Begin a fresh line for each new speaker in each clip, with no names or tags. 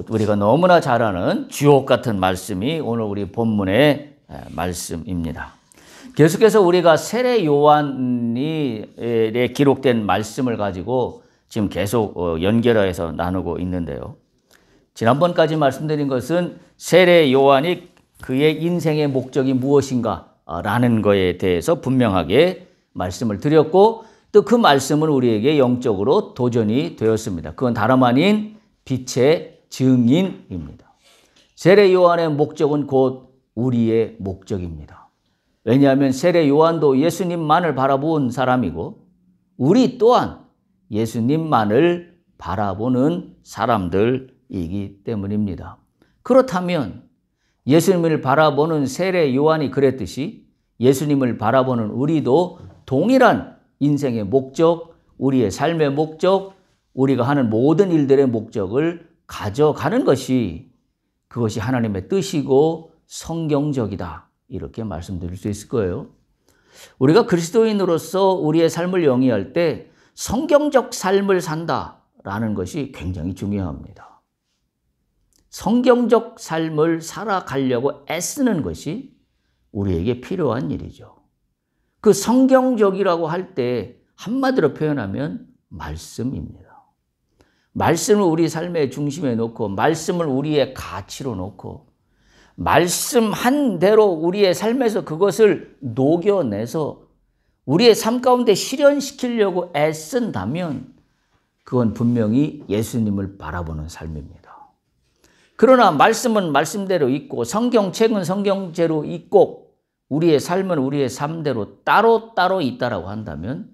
우리가 너무나 잘 아는 주옥 같은 말씀이 오늘 우리 본문의 말씀입니다. 계속해서 우리가 세례 요한에 기록된 말씀을 가지고 지금 계속 연결해서 나누고 있는데요. 지난번까지 말씀드린 것은 세례 요한이 그의 인생의 목적이 무엇인가 라는 것에 대해서 분명하게 말씀을 드렸고, 또 그 말씀은 우리에게 영적으로 도전이 되었습니다. 그건 다름 아닌 빛의 증인입니다. 세례 요한의 목적은 곧 우리의 목적입니다. 왜냐하면 세례 요한도 예수님만을 바라본 사람이고 우리 또한 예수님만을 바라보는 사람들이기 때문입니다. 그렇다면 예수님을 바라보는 세례 요한이 그랬듯이 예수님을 바라보는 우리도 동일한 인생의 목적, 우리의 삶의 목적, 우리가 하는 모든 일들의 목적을 가져가는 것이 그것이 하나님의 뜻이고 성경적이다. 이렇게 말씀드릴 수 있을 거예요. 우리가 그리스도인으로서 우리의 삶을 영위할 때 성경적 삶을 산다라는 것이 굉장히 중요합니다. 성경적 삶을 살아가려고 애쓰는 것이 우리에게 필요한 일이죠. 그 성경적이라고 할 때 한마디로 표현하면 말씀입니다. 말씀을 우리 삶의 중심에 놓고 말씀을 우리의 가치로 놓고 말씀한 대로 우리의 삶에서 그것을 녹여내서 우리의 삶 가운데 실현시키려고 애쓴다면 그건 분명히 예수님을 바라보는 삶입니다. 그러나 말씀은 말씀대로 있고 성경책은 성경대로 있고 우리의 삶은 우리의 삶대로 따로따로 있다라고 한다면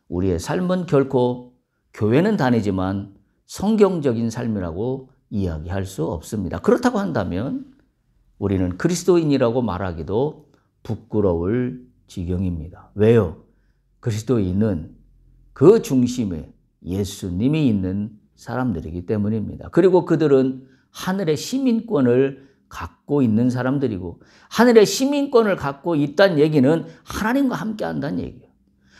우리의 삶은 결코 교회는 다니지만 성경적인 삶이라고 이야기할 수 없습니다. 그렇다고 한다면 우리는 그리스도인이라고 말하기도 부끄러울 지경입니다. 왜요? 그리스도인은 그 중심에 예수님이 있는 사람들이기 때문입니다. 그리고 그들은 하늘의 시민권을 갖고 있는 사람들이고 하늘의 시민권을 갖고 있다는 얘기는 하나님과 함께 한다는 얘기예요.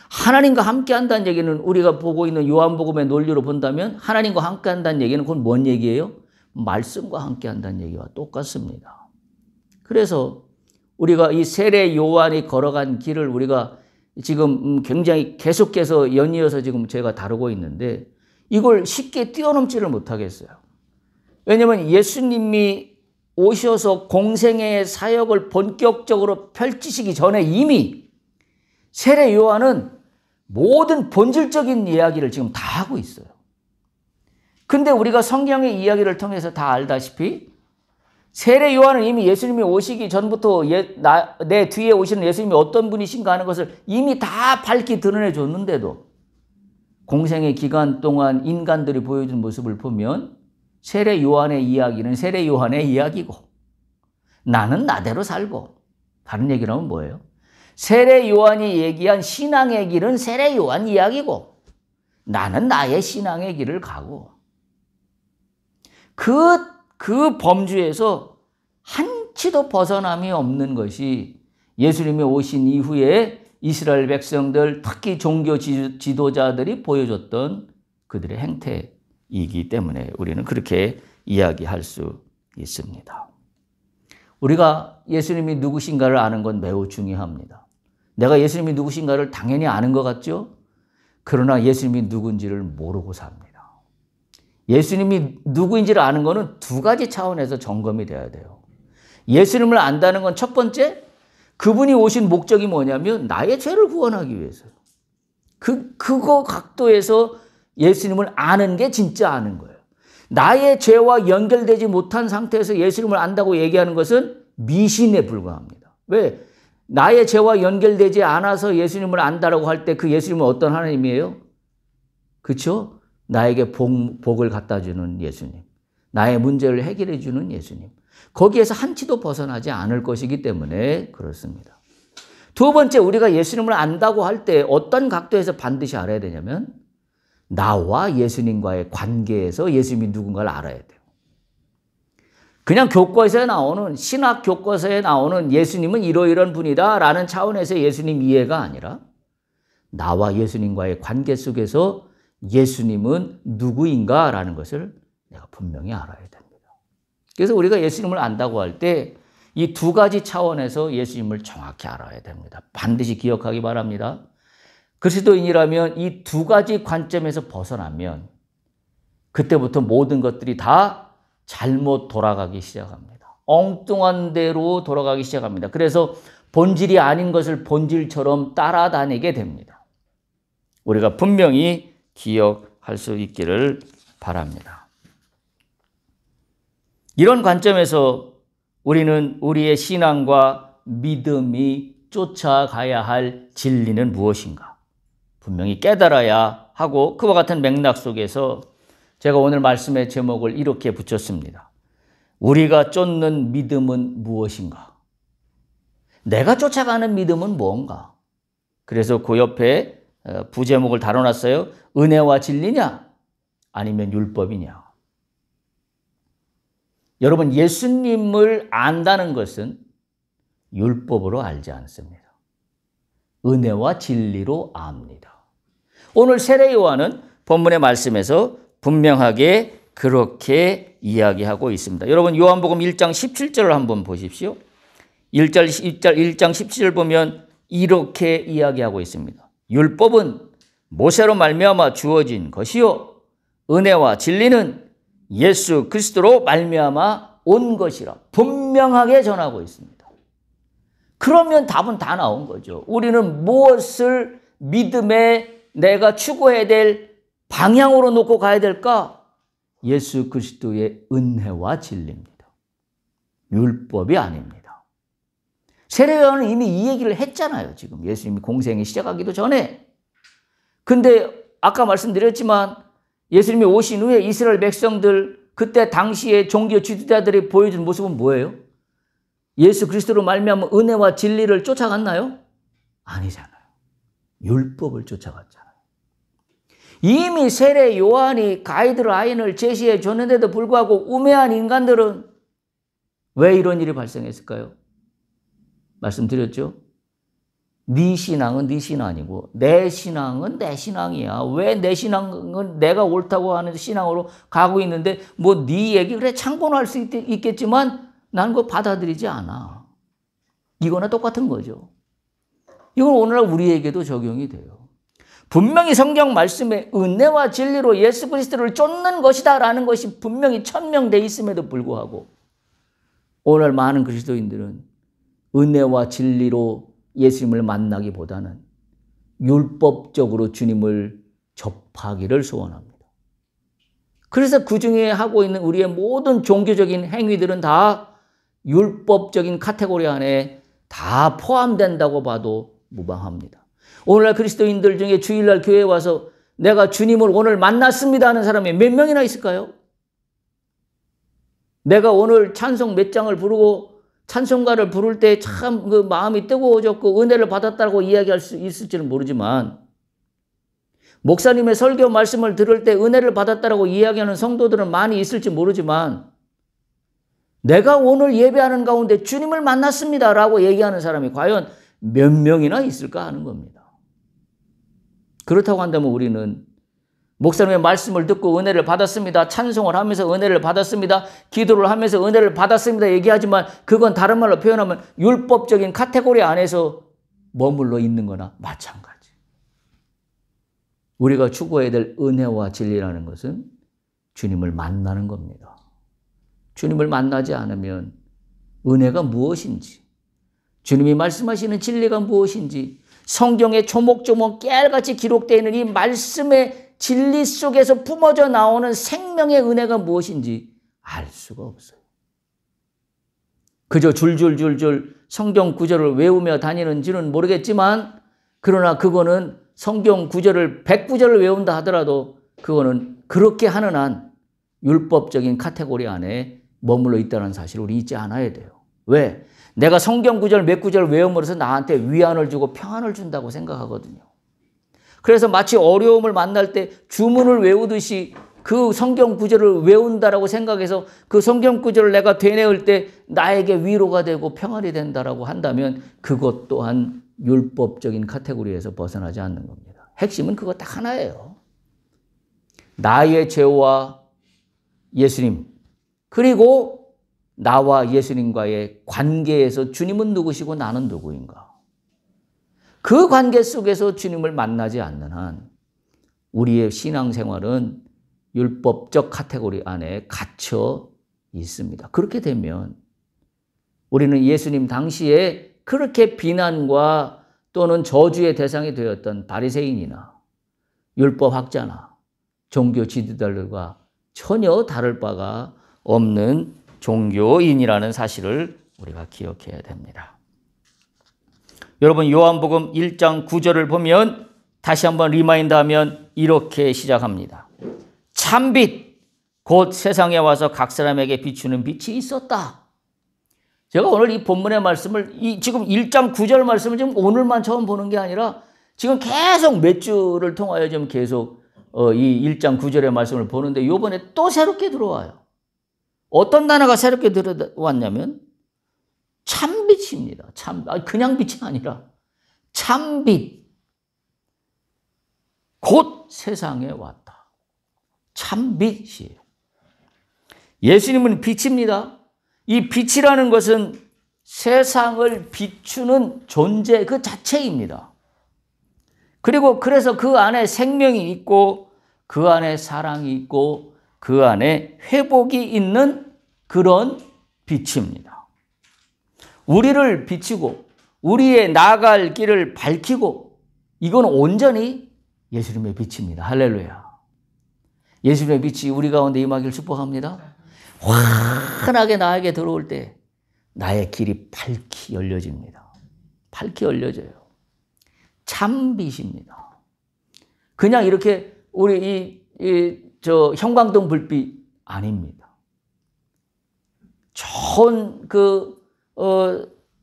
하나님과 함께 한다는 얘기는 우리가 보고 있는 요한복음의 논리로 본다면 하나님과 함께 한다는 얘기는 그건 뭔 얘기예요? 말씀과 함께 한다는 얘기와 똑같습니다. 그래서 우리가 이 세례 요한이 걸어간 길을 우리가 지금 굉장히 계속해서 연이어서 지금 제가 다루고 있는데 이걸 쉽게 뛰어넘지를 못하겠어요. 왜냐하면 예수님이 오셔서 공생애의 사역을 본격적으로 펼치시기 전에 이미 세례 요한은 모든 본질적인 이야기를 지금 다 하고 있어요. 근데 우리가 성경의 이야기를 통해서 다 알다시피 세례 요한은 이미 예수님이 오시기 전부터 내 뒤에 오시는 예수님이 어떤 분이신가 하는 것을 이미 다 밝히 드러내 줬는데도 공생의 기간 동안 인간들이 보여준 모습을 보면 세례 요한의 이야기는 세례 요한의 이야기고 나는 나대로 살고, 다른 얘기로 하면 뭐예요? 세례 요한이 얘기한 신앙의 길은 세례 요한 이야기고 나는 나의 신앙의 길을 가고 그 범주에서 한치도 벗어남이 없는 것이 예수님이 오신 이후에 이스라엘 백성들, 특히 종교 지도자들이 보여줬던 그들의 행태이기 때문에 우리는 그렇게 이야기할 수 있습니다. 우리가 예수님이 누구신가를 아는 건 매우 중요합니다. 내가 예수님이 누구신가를 당연히 아는 것 같죠? 그러나 예수님이 누군지를 모르고 삽니다. 예수님이 누구인지를 아는 것은 두 가지 차원에서 점검이 돼야 돼요. 예수님을 안다는 건 첫 번째, 그분이 오신 목적이 뭐냐면 나의 죄를 구원하기 위해서요. 그거 각도에서 예수님을 아는 게 진짜 아는 거예요. 나의 죄와 연결되지 못한 상태에서 예수님을 안다고 얘기하는 것은 미신에 불과합니다. 왜? 나의 죄와 연결되지 않아서 예수님을 안다라고 할 때 그 예수님은 어떤 하나님이에요? 그렇죠? 나에게 복을 갖다 주는 예수님. 나의 문제를 해결해 주는 예수님. 거기에서 한치도 벗어나지 않을 것이기 때문에 그렇습니다. 두 번째, 우리가 예수님을 안다고 할 때 어떤 각도에서 반드시 알아야 되냐면 나와 예수님과의 관계에서 예수님이 누군가를 알아야 돼요. 그냥 교과서에 나오는, 신학 교과서에 나오는 예수님은 이러이러한 분이다 라는 차원에서 예수님 이해가 아니라 나와 예수님과의 관계 속에서 예수님은 누구인가 라는 것을 내가 분명히 알아야 됩니다. 그래서 우리가 예수님을 안다고 할 때 이 두 가지 차원에서 예수님을 정확히 알아야 됩니다. 반드시 기억하기 바랍니다. 그리스도인이라면 이 두 가지 관점에서 벗어나면 그때부터 모든 것들이 다 잘못 돌아가기 시작합니다. 엉뚱한 대로 돌아가기 시작합니다. 그래서 본질이 아닌 것을 본질처럼 따라다니게 됩니다. 우리가 분명히 기억할 수 있기를 바랍니다. 이런 관점에서 우리는 우리의 신앙과 믿음이 쫓아가야 할 진리는 무엇인가? 분명히 깨달아야 하고, 그와 같은 맥락 속에서 제가 오늘 말씀의 제목을 이렇게 붙였습니다. 우리가 쫓는 믿음은 무엇인가? 내가 쫓아가는 믿음은 무언가? 그래서 그 옆에 부제목을 달아놨어요. 은혜와 진리냐? 아니면 율법이냐? 여러분, 예수님을 안다는 것은 율법으로 알지 않습니다. 은혜와 진리로 압니다. 오늘 세례 요한은 본문의 말씀에서 분명하게 그렇게 이야기하고 있습니다. 여러분, 요한복음 1장 17절을 한번 보십시오. 1장 17절 보면 이렇게 이야기하고 있습니다. 율법은 모세로 말미암아 주어진 것이요 은혜와 진리는 예수 그리스도로 말미암아 온 것이라 분명하게 전하고 있습니다. 그러면 답은 다 나온 거죠. 우리는 무엇을 믿음에 내가 추구해야 될 방향으로 놓고 가야 될까? 예수 그리스도의 은혜와 진리입니다. 율법이 아닙니다. 세례요한은 이미 이 얘기를 했잖아요. 지금 예수님이 공생이 시작하기도 전에. 근데 아까 말씀드렸지만 예수님이 오신 후에 이스라엘 백성들, 그때 당시에 종교 지도자들이 보여준 모습은 뭐예요? 예수 그리스도로 말미암아 은혜와 진리를 쫓아갔나요? 아니잖아요. 율법을 쫓아갔잖아요. 이미 세례 요한이 가이드라인을 제시해 줬는데도 불구하고 우매한 인간들은 왜 이런 일이 발생했을까요? 말씀드렸죠? 네 신앙은 네 신앙이고 내 신앙은 내 신앙이야. 왜 내 신앙은 내가 옳다고 하는 신앙으로 가고 있는데 뭐 네 얘기 그래 참고는 할 수 있겠지만 난 그거 받아들이지 않아. 이거나 똑같은 거죠. 이건 오늘날 우리에게도 적용이 돼요. 분명히 성경 말씀에 은혜와 진리로 예수 그리스도를 쫓는 것이다라는 것이 분명히 천명돼 있음에도 불구하고 오늘 많은 그리스도인들은 은혜와 진리로 예수님을 만나기보다는 율법적으로 주님을 접하기를 소원합니다. 그래서 그 중에 하고 있는 우리의 모든 종교적인 행위들은 다 율법적인 카테고리 안에 다 포함된다고 봐도 무방합니다. 오늘날 그리스도인들 중에 주일날 교회에 와서 내가 주님을 오늘 만났습니다 하는 사람이 몇 명이나 있을까요? 내가 오늘 찬송 몇 장을 부르고 찬송가를 부를 때 참 그 마음이 뜨거워졌고 은혜를 받았다고 이야기할 수 있을지는 모르지만 목사님의 설교 말씀을 들을 때 은혜를 받았다고 이야기하는 성도들은 많이 있을지 모르지만 내가 오늘 예배하는 가운데 주님을 만났습니다라고 얘기하는 사람이 과연 몇 명이나 있을까 하는 겁니다. 그렇다고 한다면 우리는 목사님의 말씀을 듣고 은혜를 받았습니다. 찬송을 하면서 은혜를 받았습니다. 기도를 하면서 은혜를 받았습니다. 얘기하지만 그건 다른 말로 표현하면 율법적인 카테고리 안에서 머물러 있는 거나 마찬가지. 우리가 추구해야 될 은혜와 진리라는 것은 주님을 만나는 겁니다. 주님을 만나지 않으면 은혜가 무엇인지, 주님이 말씀하시는 진리가 무엇인지, 성경에 조목조목 깨알같이 기록되어 있는 이 말씀의 진리 속에서 뿜어져 나오는 생명의 은혜가 무엇인지 알 수가 없어요. 그저 줄줄줄줄 성경 구절을 외우며 다니는지는 모르겠지만 그러나 그거는 성경 구절을 100구절을 외운다 하더라도 그거는 그렇게 하는 한 율법적인 카테고리 안에 머물러 있다는 사실을 우리 잊지 않아야 돼요. 왜? 내가 성경 구절 몇 구절 외움으로써 나한테 위안을 주고 평안을 준다고 생각하거든요. 그래서 마치 어려움을 만날 때 주문을 외우듯이 그 성경 구절을 외운다라고 생각해서 그 성경 구절을 내가 되뇌을 때 나에게 위로가 되고 평안이 된다라고 한다면 그것 또한 율법적인 카테고리에서 벗어나지 않는 겁니다. 핵심은 그거 딱 하나예요. 나의 죄와 예수님, 그리고 나와 예수님과의 관계에서 주님은 누구시고 나는 누구인가? 그 관계 속에서 주님을 만나지 않는 한 우리의 신앙생활은 율법적 카테고리 안에 갇혀 있습니다. 그렇게 되면 우리는 예수님 당시에 그렇게 비난과 또는 저주의 대상이 되었던 바리새인이나 율법학자나 종교 지도자들과 전혀 다를 바가 없는 종교인이라는 사실을 우리가 기억해야 됩니다. 여러분, 요한복음 1장 9절을 보면 다시 한번 리마인드하면 이렇게 시작합니다. 참빛 곧 세상에 와서 각 사람에게 비추는 빛이 있었다. 제가 오늘 이 본문의 말씀을 지금 1장 9절 말씀을 지금 오늘만 처음 보는 게 아니라 지금 계속 몇 주를 통하여 지금 계속 이 1장 9절의 말씀을 보는데 이번에 또 새롭게 들어와요. 어떤 단어가 새롭게 들어왔냐면 참빛입니다. 그냥 빛이 아니라 참빛. 곧 세상에 왔다. 참빛이에요. 예수님은 빛입니다. 이 빛이라는 것은 세상을 비추는 존재 그 자체입니다. 그리고 그래서 그 안에 생명이 있고 그 안에 사랑이 있고 그 안에 회복이 있는 그런 빛입니다. 우리를 비추고 우리의 나아갈 길을 밝히고 이건 온전히 예수님의 빛입니다. 할렐루야. 예수님의 빛이 우리 가운데 임하기를 축복합니다. 환하게 나에게 들어올 때 나의 길이 밝히 열려집니다. 밝히 열려져요. 참빛입니다. 그냥 이렇게 우리 형광등 불빛 아닙니다. 좋은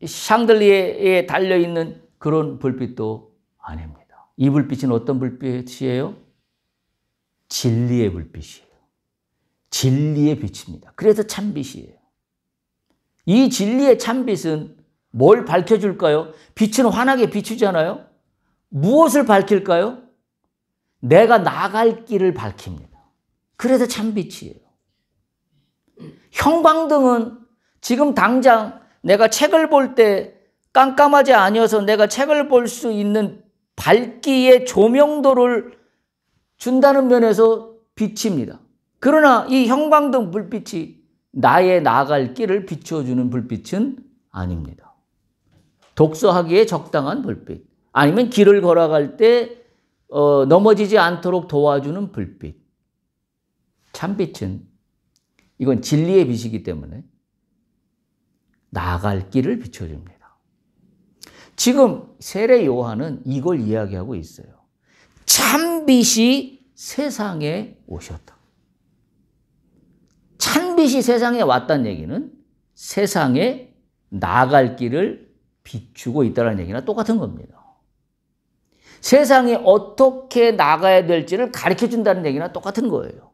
샹들리에에 달려있는 그런 불빛도 아닙니다. 이 불빛은 어떤 불빛이에요? 진리의 불빛이에요. 진리의 빛입니다. 그래서 참빛이에요. 이 진리의 참빛은 뭘 밝혀줄까요? 빛은 환하게 비추잖아요. 무엇을 밝힐까요? 내가 나갈 길을 밝힙니다. 그래서 참빛이에요. 형광등은 지금 당장 내가 책을 볼 때 깜깜하지 아니어서 내가 책을 볼 수 있는 밝기의 조명도를 준다는 면에서 빛입니다. 그러나 이 형광등 불빛이 나의 나아갈 길을 비춰주는 불빛은 아닙니다. 독서하기에 적당한 불빛, 아니면 길을 걸어갈 때 넘어지지 않도록 도와주는 불빛. 참빛은 이건 진리의 빛이기 때문에 나아갈 길을 비춰줍니다. 지금 세례 요한은 이걸 이야기하고 있어요. 참빛이 세상에 오셨다. 참빛이 세상에 왔다는 얘기는 세상에 나아갈 길을 비추고 있다는 얘기나 똑같은 겁니다. 세상에 어떻게 나가야 될지를 가르쳐 준다는 얘기나 똑같은 거예요.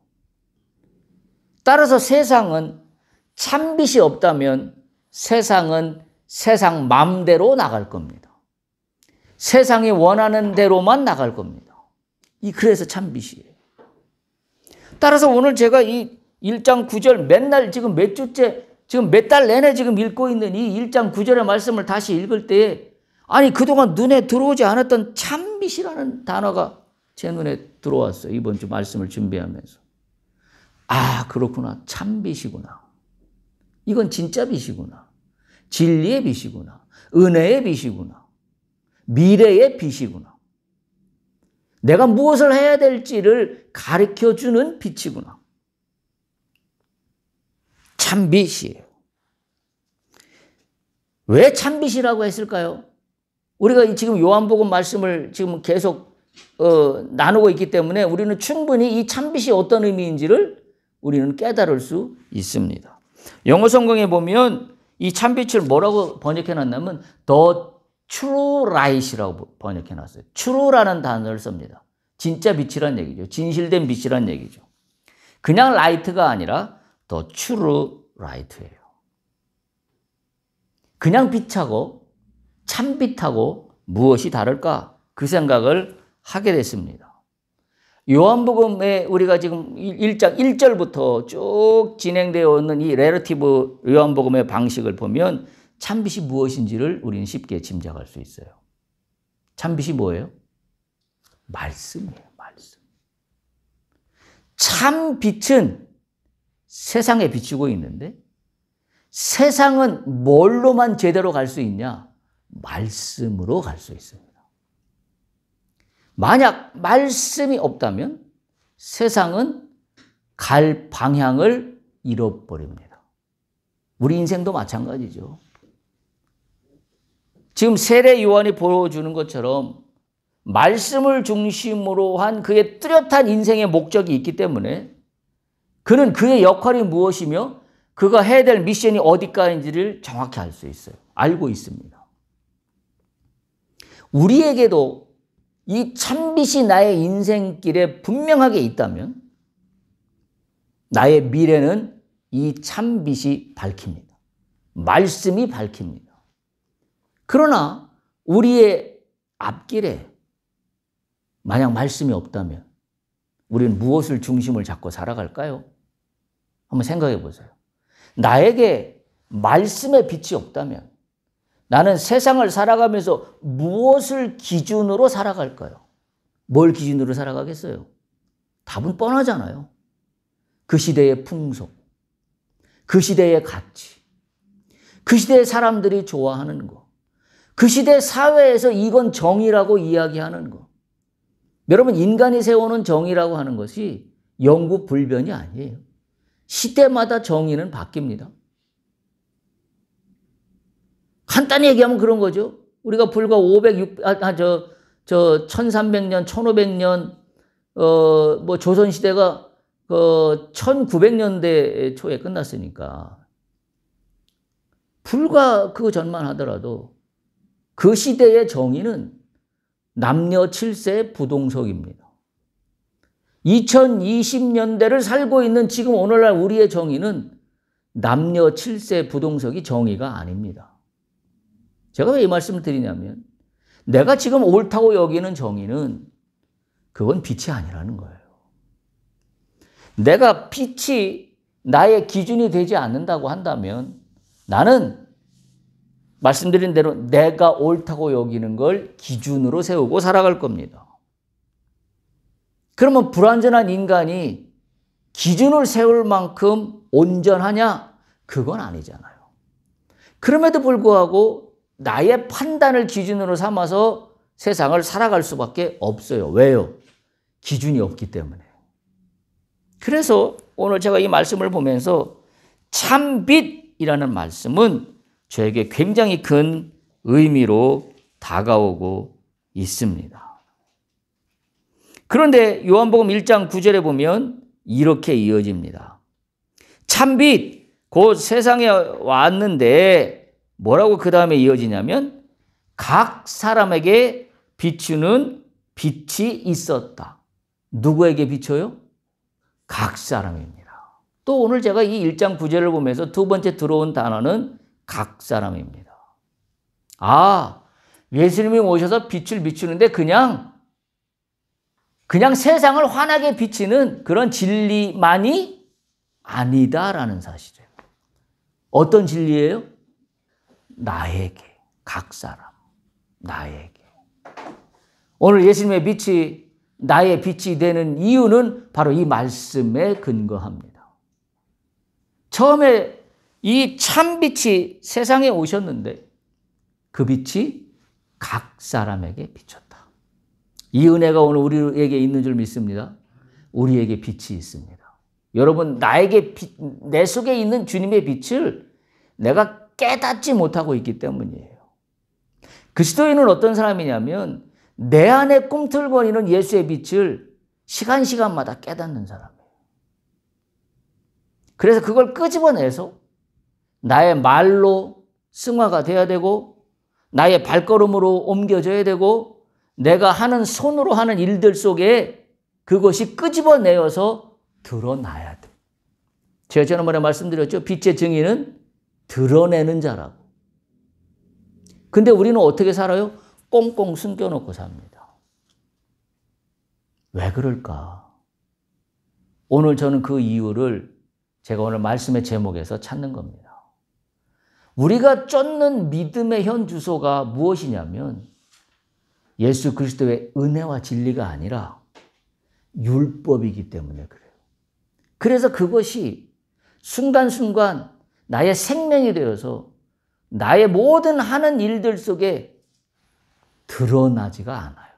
따라서 세상은 참빛이 없다면 세상은 세상 맘대로 나갈 겁니다. 세상이 원하는 대로만 나갈 겁니다. 그래서 참빛이에요. 따라서 오늘 제가 이 1장 9절 맨날 지금 몇 주째, 지금 몇 달 내내 지금 읽고 있는 이 1장 9절의 말씀을 다시 읽을 때, 아니, 그동안 눈에 들어오지 않았던 참빛이라는 단어가 제 눈에 들어왔어요. 이번 주 말씀을 준비하면서. 아, 그렇구나. 참빛이구나. 이건 진짜 빛이구나. 진리의 빛이구나. 은혜의 빛이구나. 미래의 빛이구나. 내가 무엇을 해야 될지를 가르쳐주는 빛이구나. 참빛이에요. 왜 참빛이라고 했을까요? 우리가 지금 요한복음 말씀을 지금 계속 나누고 있기 때문에 우리는 충분히 이 참빛이 어떤 의미인지를 우리는 깨달을 수 있습니다. 영어 성경에 보면 이 참빛을 뭐라고 번역해놨냐면 The True Light이라고 번역해놨어요. True라는 단어를 씁니다. 진짜 빛이란 얘기죠. 진실된 빛이란 얘기죠. 그냥 라이트가 아니라 The True Light예요. 그냥 빛하고 참빛하고 무엇이 다를까? 그 생각을 하게 됐습니다. 요한복음에 우리가 지금 1장 1절부터 쭉 진행되어 있는 이 레러티브 요한복음의 방식을 보면 참빛이 무엇인지를 우리는 쉽게 짐작할 수 있어요. 참빛이 뭐예요? 말씀이에요. 말씀. 참빛은 세상에 비추고 있는데 세상은 뭘로만 제대로 갈 수 있냐? 말씀으로 갈 수 있습니다. 만약 말씀이 없다면 세상은 갈 방향을 잃어버립니다. 우리 인생도 마찬가지죠. 지금 세례 요한이 보여주는 것처럼 말씀을 중심으로 한 그의 뚜렷한 인생의 목적이 있기 때문에 그는 그의 역할이 무엇이며 그가 해야 될 미션이 어디까지인지를 정확히 알 수 있어요. 알고 있습니다. 우리에게도 이 참빛이 나의 인생길에 분명하게 있다면 나의 미래는 이 참빛이 밝힙니다. 말씀이 밝힙니다. 그러나 우리의 앞길에 만약 말씀이 없다면 우리는 무엇을 중심을 잡고 살아갈까요? 한번 생각해 보세요. 나에게 말씀의 빛이 없다면 나는 세상을 살아가면서 무엇을 기준으로 살아갈까요? 뭘 기준으로 살아가겠어요? 답은 뻔하잖아요. 그 시대의 풍속, 그 시대의 가치, 그 시대의 사람들이 좋아하는 거, 그 시대 사회에서 이건 정의라고 이야기하는 거. 여러분, 인간이 세우는 정의라고 하는 것이 영구 불변이 아니에요. 시대마다 정의는 바뀝니다. 간단히 얘기하면 그런 거죠. 우리가 불과 1300년, 1500년, 조선시대가 1900년대 초에 끝났으니까. 불과 그 전만 하더라도 그 시대의 정의는 남녀 7세 부동석입니다. 2020년대를 살고 있는 지금 오늘날 우리의 정의는 남녀 7세 부동석이 정의가 아닙니다. 제가 왜 이 말씀을 드리냐면 내가 지금 옳다고 여기는 정의는 그건 빛이 아니라는 거예요. 내가 빛이 나의 기준이 되지 않는다고 한다면 나는 말씀드린 대로 내가 옳다고 여기는 걸 기준으로 세우고 살아갈 겁니다. 그러면 불완전한 인간이 기준을 세울 만큼 온전하냐? 그건 아니잖아요. 그럼에도 불구하고 나의 판단을 기준으로 삼아서 세상을 살아갈 수밖에 없어요. 왜요? 기준이 없기 때문에. 그래서 오늘 제가 이 말씀을 보면서 참빛이라는 말씀은 저에게 굉장히 큰 의미로 다가오고 있습니다. 그런데 요한복음 1장 9절에 보면 이렇게 이어집니다. 참빛 곧 세상에 왔는데 뭐라고 그 다음에 이어지냐면 각 사람에게 비추는 빛이 있었다. 누구에게 비춰요? 각 사람입니다. 또 오늘 제가 이 1장 9절을 보면서 두 번째 들어온 단어는 각 사람입니다. 아, 예수님이 오셔서 빛을 비추는데 그냥 세상을 환하게 비치는 그런 진리만이 아니다라는 사실이에요. 어떤 진리예요? 나에게, 각 사람, 나에게. 오늘 예수님의 빛이 나의 빛이 되는 이유는 바로 이 말씀에 근거합니다. 처음에 이 참빛이 세상에 오셨는데 그 빛이 각 사람에게 비쳤다. 이 은혜가 오늘 우리에게 있는 줄 믿습니다. 우리에게 빛이 있습니다. 여러분, 나에게 내 속에 있는 주님의 빛을 내가 깨닫지 못하고 있기 때문이에요. 그리스도인은 어떤 사람이냐면 내 안에 꿈틀거리는 예수의 빛을 시간마다 깨닫는 사람이에요. 그래서 그걸 끄집어내서 나의 말로 승화가 돼야 되고 나의 발걸음으로 옮겨져야 되고 내가 하는 손으로 하는 일들 속에 그것이 끄집어내어서 드러나야 돼. 제가 지난번에 말씀드렸죠. 빛의 증인은 드러내는 자라고. 근데 우리는 어떻게 살아요? 꽁꽁 숨겨놓고 삽니다. 왜 그럴까? 오늘 저는 그 이유를 제가 오늘 말씀의 제목에서 찾는 겁니다. 우리가 쫓는 믿음의 현 주소가 무엇이냐면 예수 그리스도의 은혜와 진리가 아니라 율법이기 때문에 그래요. 그래서 그것이 순간순간 나의 생명이 되어서 나의 모든 하는 일들 속에 드러나지가 않아요.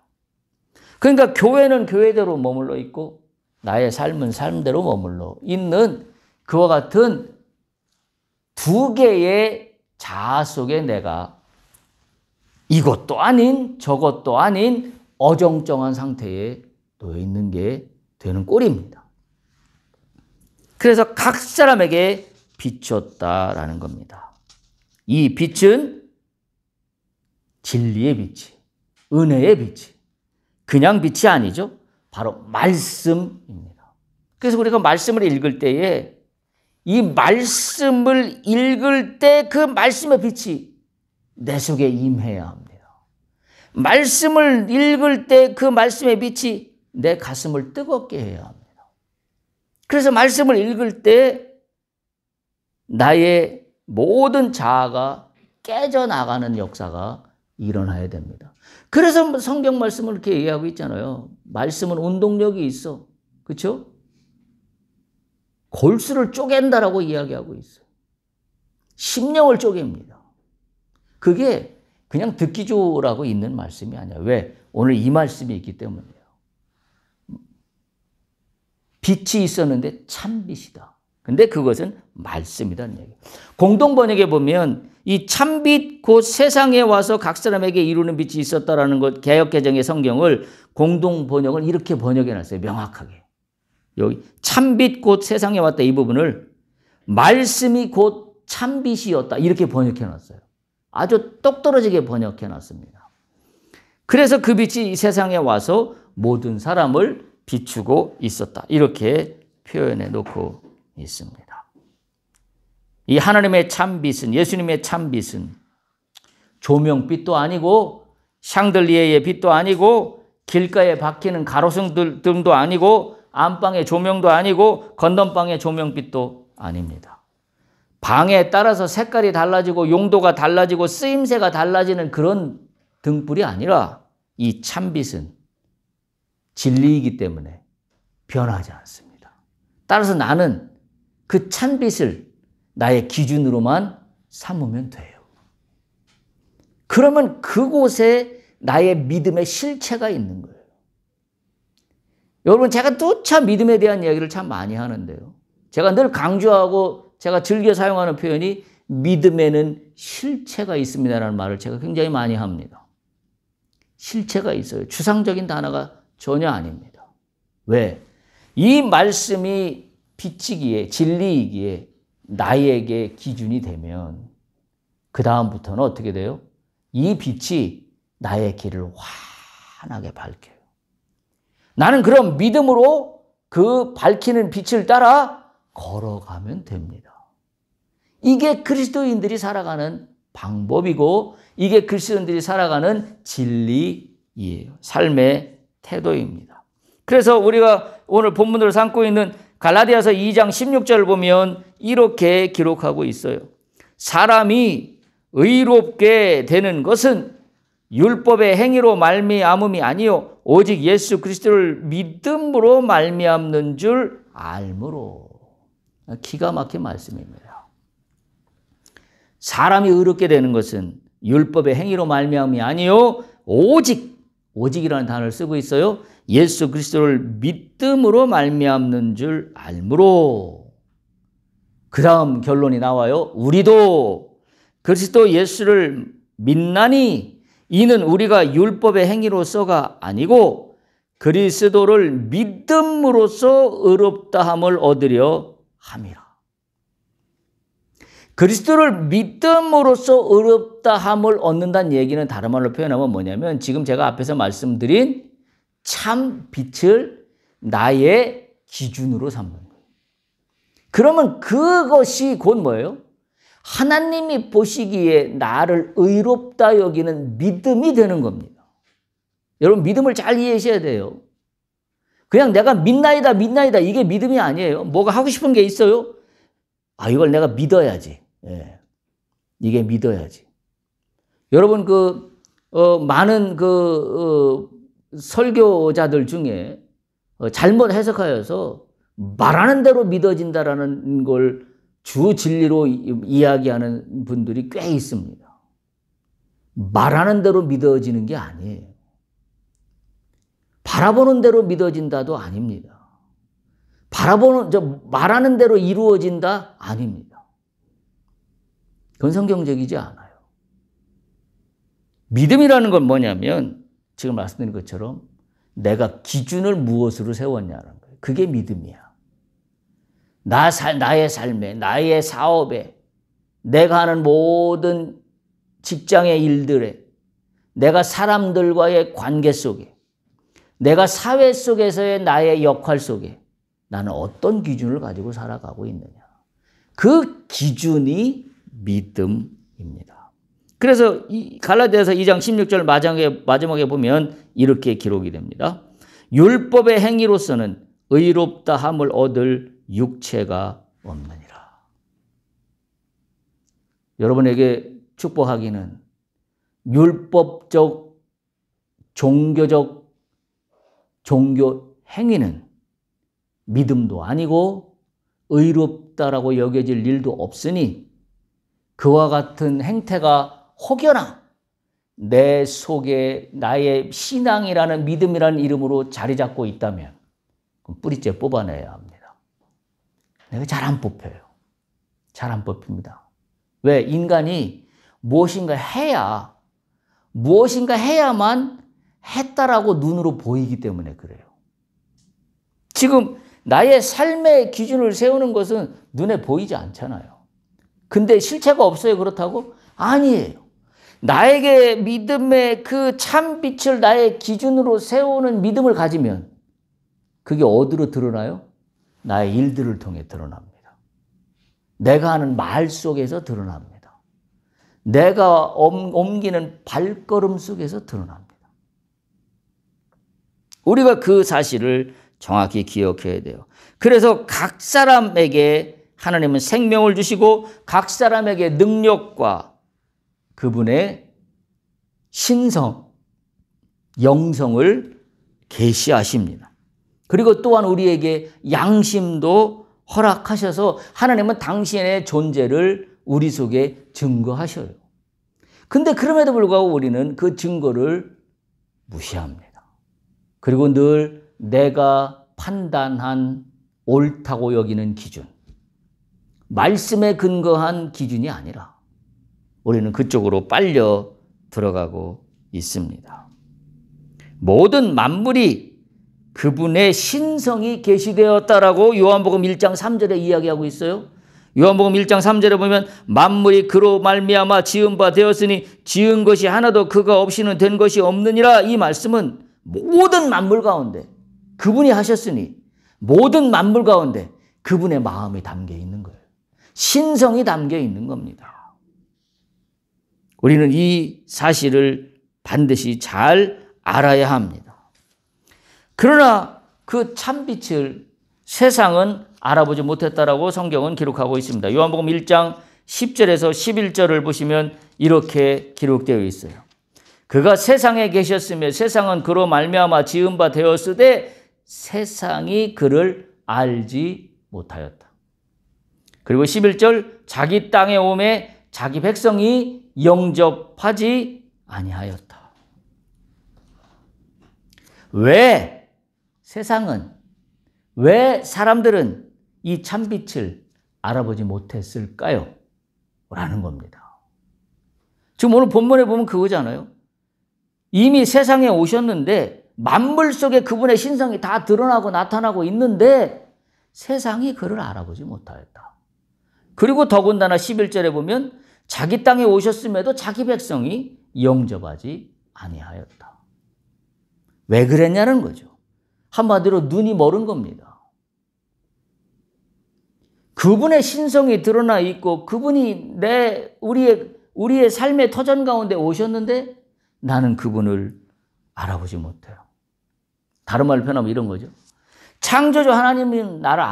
그러니까 교회는 교회대로 머물러 있고 나의 삶은 삶대로 머물러 있는 그와 같은 두 개의 자아 속에 내가 이것도 아닌 저것도 아닌 어정쩡한 상태에 놓여 있는 게 되는 꼴입니다. 그래서 각 사람에게 비췄다라는 겁니다. 이 빛은 진리의 빛이, 은혜의 빛이, 그냥 빛이 아니죠. 바로 말씀입니다. 그래서 우리가 말씀을 읽을 때에 이 말씀을 읽을 때 그 말씀의 빛이 내 속에 임해야 합니다. 말씀을 읽을 때 그 말씀의 빛이 내 가슴을 뜨겁게 해야 합니다. 그래서 말씀을 읽을 때 나의 모든 자아가 깨져나가는 역사가 일어나야 됩니다. 그래서 성경 말씀을 이렇게 얘기하고 있잖아요. 말씀은 운동력이 있어. 그렇죠? 골수를 쪼갠다라고 이야기하고 있어요. 심령을 쪼갭니다. 그게 그냥 듣기 좋으라고 있는 말씀이 아니야. 왜? 오늘 이 말씀이 있기 때문이에요. 빛이 있었는데 참빛이다. 근데 그것은 말씀이라는 얘기예요. 공동번역에 보면 이 참빛 곧 세상에 와서 각 사람에게 이루는 빛이 있었다라는 것, 개역개정의 성경을 공동번역을 이렇게 번역해놨어요. 명확하게. 여기 참빛 곧 세상에 왔다 이 부분을 말씀이 곧 참빛이었다 이렇게 번역해놨어요. 아주 똑떨어지게 번역해놨습니다. 그래서 그 빛이 이 세상에 와서 모든 사람을 비추고 있었다. 이렇게 표현해 놓고 있습니다. 이 하나님의 참빛은, 예수님의 참빛은 조명빛도 아니고 샹들리에의 빛도 아니고 길가에 박히는 가로등도 아니고 안방의 조명도 아니고 건넌방의 조명빛도 아닙니다. 방에 따라서 색깔이 달라지고 용도가 달라지고 쓰임새가 달라지는 그런 등불이 아니라 이 참빛은 진리이기 때문에 변하지 않습니다. 따라서 나는 그 참빛을 나의 기준으로만 삼으면 돼요. 그러면 그곳에 나의 믿음의 실체가 있는 거예요. 여러분, 제가 누차 믿음에 대한 이야기를 참 많이 하는데요. 제가 늘 강조하고 제가 즐겨 사용하는 표현이 믿음에는 실체가 있습니다라는 말을 제가 굉장히 많이 합니다. 실체가 있어요. 추상적인 단어가 전혀 아닙니다. 왜? 이 말씀이 빛이기에, 진리이기에 나에게 기준이 되면 그 다음부터는 어떻게 돼요? 이 빛이 나의 길을 환하게 밝혀요. 나는 그럼 믿음으로 그 밝히는 빛을 따라 걸어가면 됩니다. 이게 그리스도인들이 살아가는 방법이고 이게 그리스도인들이 살아가는 진리이에요. 삶의 태도입니다. 그래서 우리가 오늘 본문으로 삼고 있는 갈라디아서 2장 16절을 보면 이렇게 기록하고 있어요. 사람이 의롭게 되는 것은 율법의 행위로 말미암음이 아니요 오직 예수 그리스도를 믿음으로 말미암는 줄 알므로. 기가 막힌 말씀입니다. 사람이 의롭게 되는 것은 율법의 행위로 말미암음이 아니요 오직이라는 단어를 쓰고 있어요. 예수 그리스도를 믿음으로 말미암는 줄 알므로. 그 다음 결론이 나와요. 우리도 그리스도 예수를 믿나니 이는 우리가 율법의 행위로서가 아니고 그리스도를 믿음으로써 의롭다함을 얻으려 함이라. 그리스도를 믿음으로써 의롭다함을 얻는다는 얘기는 다른 말로 표현하면 뭐냐면 지금 제가 앞에서 말씀드린 참 빛을 나의 기준으로 삼는 거예요. 그러면 그것이 곧 뭐예요? 하나님이 보시기에 나를 의롭다 여기는 믿음이 되는 겁니다. 여러분 믿음을 잘 이해하셔야 돼요. 그냥 내가 믿나이다 이게 믿음이 아니에요. 뭐가 하고 싶은 게 있어요? 이걸 내가 믿어야지. 예. 이게 믿어야지. 여러분 많은 설교자들 중에 잘못 해석하여서 말하는 대로 믿어진다라는 걸 주 진리로 이야기하는 분들이 꽤 있습니다. 말하는 대로 믿어지는 게 아니에요. 바라보는 대로 믿어진다도 아닙니다. 말하는 대로 이루어진다? 아닙니다. 그건 성경적이지 않아요. 믿음이라는 건 뭐냐면 지금 말씀드린 것처럼 내가 기준을 무엇으로 세웠냐는 거예요. 그게 믿음이야. 나의 삶에, 나의 사업에, 내가 하는 모든 직장의 일들에, 내가 사람들과의 관계 속에, 내가 사회 속에서의 나의 역할 속에 나는 어떤 기준을 가지고 살아가고 있느냐. 그 기준이 믿음입니다. 그래서 이 갈라디아서 2장 16절 마지막에 보면 이렇게 기록이 됩니다. 율법의 행위로서는 의롭다 함을 얻을 육체가 없느니라. 여러분에게 축복하기는 율법적, 종교 행위는 믿음도 아니고 의롭다라고 여겨질 일도 없으니 그와 같은 행태가 혹여나 내 속에 나의 신앙이라는 믿음이라는 이름으로 자리 잡고 있다면 그럼 뿌리째 뽑아내야 합니다. 내가 잘 안 뽑혀요. 잘 안 뽑힙니다. 왜? 인간이 무엇인가 해야만 했다라고 눈으로 보이기 때문에 그래요. 지금 나의 삶의 기준을 세우는 것은 눈에 보이지 않잖아요. 근데 실체가 없어요. 그렇다고? 아니에요. 나에게 믿음의 그 참빛을 나의 기준으로 세우는 믿음을 가지면 그게 어디로 드러나요? 나의 일들을 통해 드러납니다. 내가 하는 말 속에서 드러납니다. 내가 옮기는 발걸음 속에서 드러납니다. 우리가 그 사실을 정확히 기억해야 돼요. 그래서 각 사람에게 하나님은 생명을 주시고 각 사람에게 능력과 그분의 신성, 영성을 계시하십니다. 그리고 또한 우리에게 양심도 허락하셔서 하나님은 당신의 존재를 우리 속에 증거하셔요. 근데 그럼에도 불구하고 우리는 그 증거를 무시합니다. 그리고 늘 내가 판단한 옳다고 여기는 기준, 말씀에 근거한 기준이 아니라 우리는 그쪽으로 빨려 들어가고 있습니다. 모든 만물이 그분의 신성이 계시되었다라고 요한복음 1장 3절에 이야기하고 있어요. 요한복음 1장 3절에 보면 만물이 그로 말미암아 지은 바 되었으니 지은 것이 하나도 그가 없이는 된 것이 없느니라. 이 말씀은 모든 만물 가운데 그분이 하셨으니 모든 만물 가운데 그분의 마음이 담겨 있는 거예요. 신성이 담겨 있는 겁니다. 우리는 이 사실을 반드시 잘 알아야 합니다. 그러나 그 참빛을 세상은 알아보지 못했다라고 성경은 기록하고 있습니다. 요한복음 1장 10절에서 11절을 보시면 이렇게 기록되어 있어요. 그가 세상에 계셨으며 세상은 그로 말미암아 지은 바 되었으되 세상이 그를 알지 못하였다. 그리고 11절 자기 땅에 오매 자기 백성이 영접하지 아니하였다. 왜 사람들은 이 참빛을 알아보지 못했을까요? 라는 겁니다. 지금 오늘 본문에 보면 그거잖아요. 이미 세상에 오셨는데 만물 속에 그분의 신성이 다 드러나고 나타나고 있는데 세상이 그를 알아보지 못하였다. 그리고 더군다나 11절에 보면 자기 땅에 오셨음에도 자기 백성이 영접하지 아니하였다. 왜 그랬냐는 거죠. 한마디로 눈이 멀은 겁니다. 그분의 신성이 드러나 있고 그분이 우리의 삶의 터전 가운데 오셨는데 나는 그분을 알아보지 못해요. 다른 말로 표현하면 이런 거죠. 창조주 하나님이 나를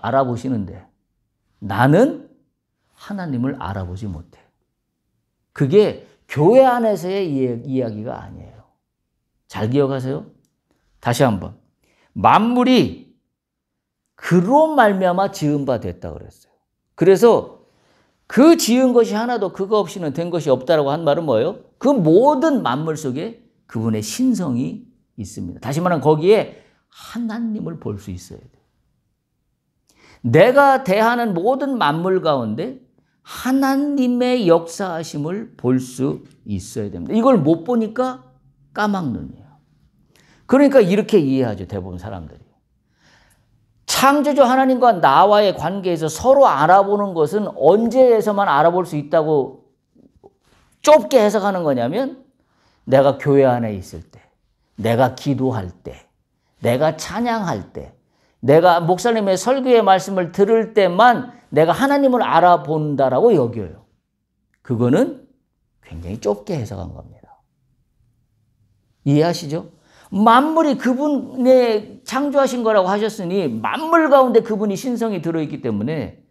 알아보시는데 나는 하나님을 알아보지 못해. 그게 교회 안에서의 이야기가 아니에요. 잘 기억하세요? 다시 한번. 만물이 그로 말미암아 지은 바 됐다 그랬어요. 그래서 그 지은 것이 하나도 그거 없이는 된 것이 없다라고 한 말은 뭐예요? 그 모든 만물 속에 그분의 신성이 있습니다. 다시 말하면 거기에 하나님을 볼 수 있어야 돼요. 내가 대하는 모든 만물 가운데 하나님의 역사하심을 볼 수 있어야 됩니다. 이걸 못 보니까 까막눈이에요. 그러니까 이렇게 이해하죠, 대부분 사람들이. 창조주 하나님과 나와의 관계에서 서로 알아보는 것은 언제에서만 알아볼 수 있다고 좁게 해석하는 거냐면 내가 교회 안에 있을 때, 내가 기도할 때, 내가 찬양할 때, 내가 목사님의 설교의 말씀을 들을 때만 내가 하나님을 알아본다라고 여겨요. 그거는 굉장히 좁게 해석한 겁니다. 이해하시죠? 만물이 그분의 창조하신 거라고 하셨으니 만물 가운데 그분이 신성이 들어있기 때문에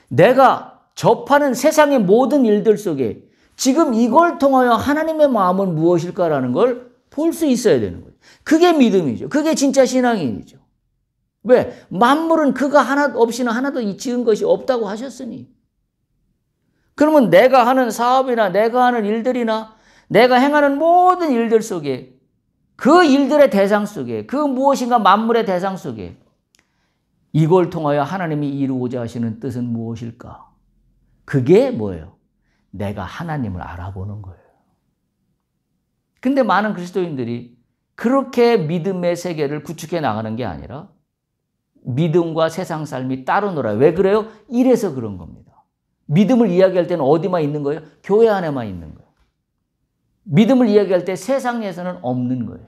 내가 접하는 세상의 모든 일들 속에 지금 이걸 통하여 하나님의 마음은 무엇일까라는 걸 볼 수 있어야 되는 거예요. 그게 믿음이죠. 그게 진짜 신앙이죠. 왜? 만물은 그가 하나 없이는 하나도 지은 것이 없다고 하셨으니. 그러면 내가 하는 사업이나 내가 하는 일들이나 내가 행하는 모든 일들 속에 그 일들의 대상 속에 그 무엇인가 만물의 대상 속에 이걸 통하여 하나님이 이루고자 하시는 뜻은 무엇일까? 그게 뭐예요? 내가 하나님을 알아보는 거예요. 근데 많은 그리스도인들이 그렇게 믿음의 세계를 구축해 나가는 게 아니라 믿음과 세상 삶이 따로 놀아요. 왜 그래요? 이래서 그런 겁니다. 믿음을 이야기할 때는 어디만 있는 거예요? 교회 안에만 있는 거예요. 믿음을 이야기할 때 세상에서는 없는 거예요.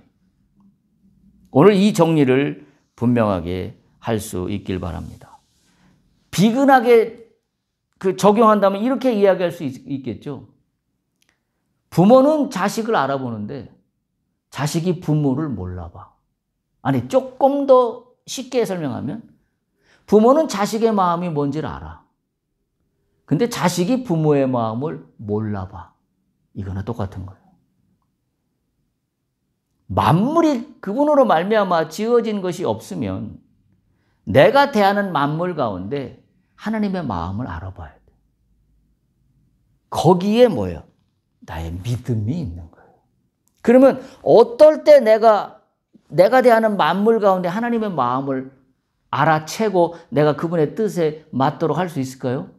오늘 이 정리를 분명하게 할 수 있길 바랍니다. 비근하게 적용한다면 이렇게 이야기할 수 있겠죠. 부모는 자식을 알아보는데 자식이 부모를 몰라봐. 아니, 조금 더 쉽게 설명하면 부모는 자식의 마음이 뭔지를 알아. 근데 자식이 부모의 마음을 몰라봐. 이거나 똑같은 거예요. 만물이 그분으로 말미암아 지어진 것이 없으면 내가 대하는 만물 가운데 하나님의 마음을 알아봐야 돼. 거기에 뭐예요? 나의 믿음이 있는 거예요. 그러면 어떨 때 내가 대하는 만물 가운데 하나님의 마음을 알아채고 내가 그분의 뜻에 맞도록 할 수 있을까요?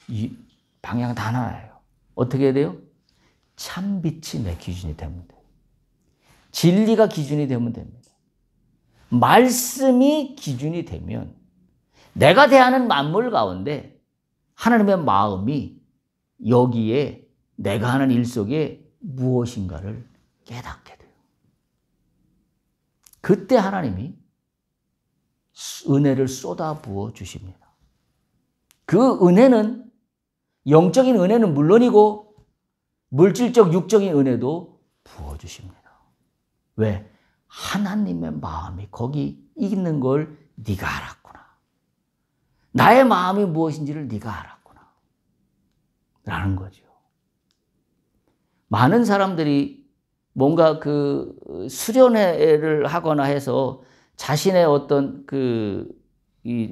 이 방향 다 하나예요. 어떻게 해야 돼요? 참빛이 내 기준이 되면 돼요. 진리가 기준이 되면 됩니다. 말씀이 기준이 되면 내가 대하는 만물 가운데 하나님의 마음이 여기에 내가 하는 일 속에 무엇인가를 깨닫게 돼요. 그때 하나님이 은혜를 쏟아부어 주십니다. 그 은혜는 영적인 은혜는 물론이고 물질적 육적인 은혜도 부어주십니다. 왜? 하나님의 마음이 거기 있는 걸 네가 알았구나. 나의 마음이 무엇인지를 네가 알았구나. 라는 거죠. 많은 사람들이 뭔가 수련회를 하거나 해서 자신의 어떤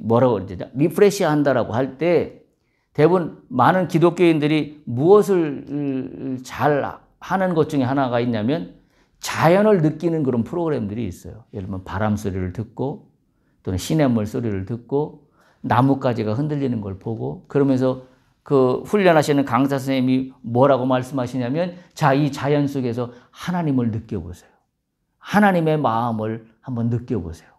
뭐라고 그러죠? 리프레시 한다라고 할 때 대부분 많은 기독교인들이 무엇을 잘 하는 것 중에 하나가 있냐면 자연을 느끼는 그런 프로그램들이 있어요. 예를 들면 바람 소리를 듣고 또는 시냇물 소리를 듣고 나뭇가지가 흔들리는 걸 보고 그러면서 훈련하시는 강사 선생님이 뭐라고 말씀하시냐면 자, 이 자연 속에서 하나님을 느껴보세요. 하나님의 마음을 한번 느껴보세요.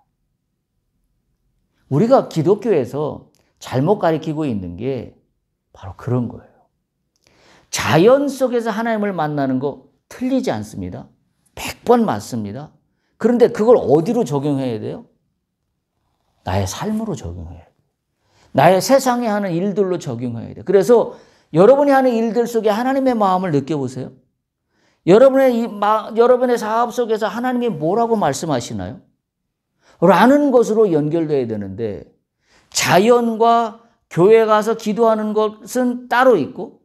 우리가 기독교에서 잘못 가르치고 있는 게 바로 그런 거예요. 자연 속에서 하나님을 만나는 거 틀리지 않습니다. 100번 맞습니다. 그런데 그걸 어디로 적용해야 돼요? 나의 삶으로 적용해야 돼요. 나의 세상에 하는 일들로 적용해야 돼요. 그래서 여러분이 하는 일들 속에 하나님의 마음을 느껴보세요. 여러분의 사업 속에서 하나님이 뭐라고 말씀하시나요? 라는 것으로 연결돼야 되는데 자연과 교회 가서 기도하는 것은 따로 있고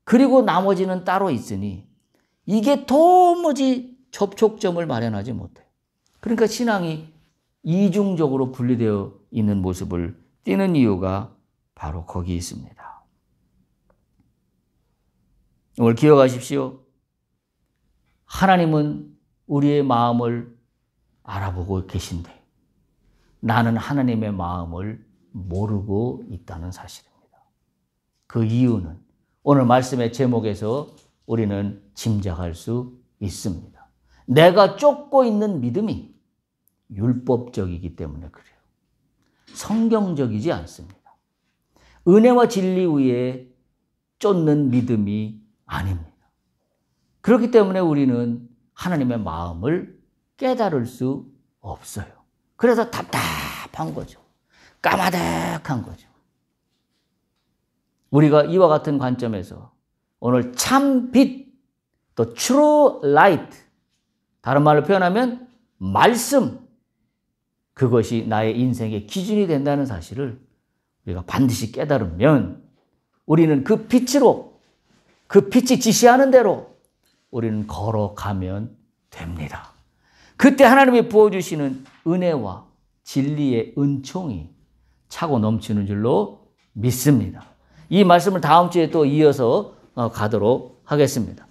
그리고 나머지는 따로 있으니 이게 도무지 접촉점을 마련하지 못해. 그러니까 신앙이 이중적으로 분리되어 있는 모습을 띠는 이유가 바로 거기 있습니다. 오늘 기억하십시오. 하나님은 우리의 마음을 알아보고 계신데 나는 하나님의 마음을 모르고 있다는 사실입니다. 그 이유는 오늘 말씀의 제목에서 우리는 짐작할 수 있습니다. 내가 쫓고 있는 믿음이 율법적이기 때문에 그래요. 성경적이지 않습니다. 은혜와 진리 위에 쫓는 믿음이 아닙니다. 그렇기 때문에 우리는 하나님의 마음을 깨달을 수 없어요. 그래서 답답한 거죠. 까마득한 거죠. 우리가 이와 같은 관점에서 오늘 참 빛, 또 true light, 다른 말로 표현하면 말씀, 그것이 나의 인생의 기준이 된다는 사실을 우리가 반드시 깨달으면 우리는 그 빛으로, 그 빛이 지시하는 대로 우리는 걸어가면 됩니다. 그때 하나님이 부어주시는 은혜와 진리의 은총이 차고 넘치는 줄로 믿습니다. 이 말씀을 다음 주에 또 이어서 가도록 하겠습니다.